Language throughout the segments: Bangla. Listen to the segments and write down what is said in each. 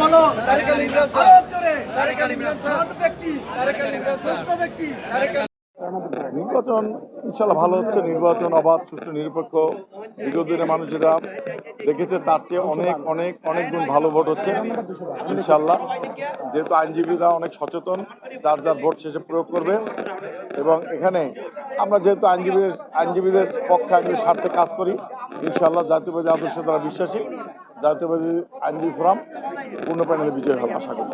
বলো ভারত জোরে সৎ ব্যক্তি সত্য ব্যক্তি। নির্বাচন ইনশাল্লাহ ভালো হচ্ছে। নির্বাচন অবাধ, সুষ্ঠু, নিরপেক্ষ। বিগত দিনে মানুষ যেটা দেখেছে তার চেয়ে অনেক অনেক অনেক গুণ ভালো ভোট হচ্ছে ইনশাল্লাহ। যেহেতু আইনজীবীরা অনেক সচেতন, যার যার ভোট শেষে প্রয়োগ করবে। এবং এখানে আমরা যেহেতু আইনজীবীদের পক্ষে, আইনজীবীর স্বার্থে কাজ করি, ইনশাল্লাহ জাতীয়বাদী আদর্শে তারা বিশ্বাসী। জাতীয়বাদী আইনজীবী ফোরাম পূর্ণ প্যানেলে বিজয় হবে আশা করি।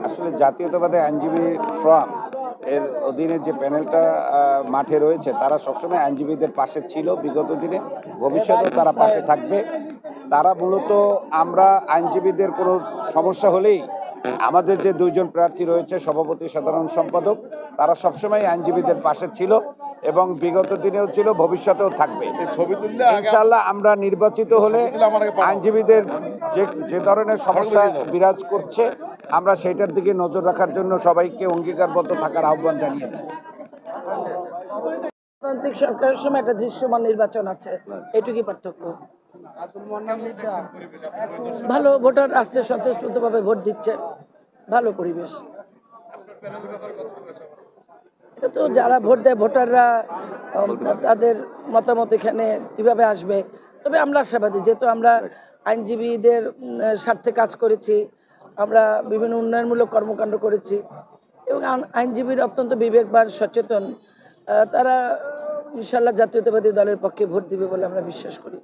আসলে জাতীয়তাবাদী আইনজীবী ফোরাম এর অধীনে যে প্যানেলটা মাঠে রয়েছে, তারা সবসময় আইনজীবীদের পাশে ছিল বিগত দিনে, ভবিষ্যতেও তারা পাশে থাকবে। তারা মূলত আমরা আইনজীবীদের কোনো সমস্যা হলেই আমাদের যে দুইজন প্রার্থী রয়েছে, সভাপতি, সাধারণ সম্পাদক, তারা সবসময় আইনজীবীদের পাশে ছিল এবং বিগত দিনেও ছিল, ভবিষ্যতেও থাকবে ইনশাআল্লাহ। আমরা নির্বাচিত হলে আইনজীবীদের যে ধরনের সমস্যা বিরাজ করছে, আমরা সেইটার দিকে নজর রাখার জন্য সবাইকে অঙ্গীকারবদ্ধ থাকার আহ্বান জানিয়েছি। গণতান্ত্রিক সরকারের সময় একটা দৃশ্যমান নির্বাচন আছে, এটুকুই পার্থক্য। ভালো ভোটার আসছে, স্বতঃস্ফূর্তভাবে ভোট দিচ্ছে, ভালো পরিবেশ। এটা তো যারা ভোট দেয় ভোটাররা তাদের মতামত এখানে কিভাবে আসবে। তবে আমরা আশাবাদী, যেহেতু আমরা আইনজীবীদের স্বার্থে কাজ করেছি, আমরা বিভিন্ন উন্নয়নমূলক কর্মকাণ্ড করেছি এবং আইনজীবীরা অত্যন্ত বিবেকবান, সচেতন। তারা ইনশাআল্লাহ জাতীয়তাবাদী দলের পক্ষে ভোট দিবে বলে আমরা বিশ্বাস করি।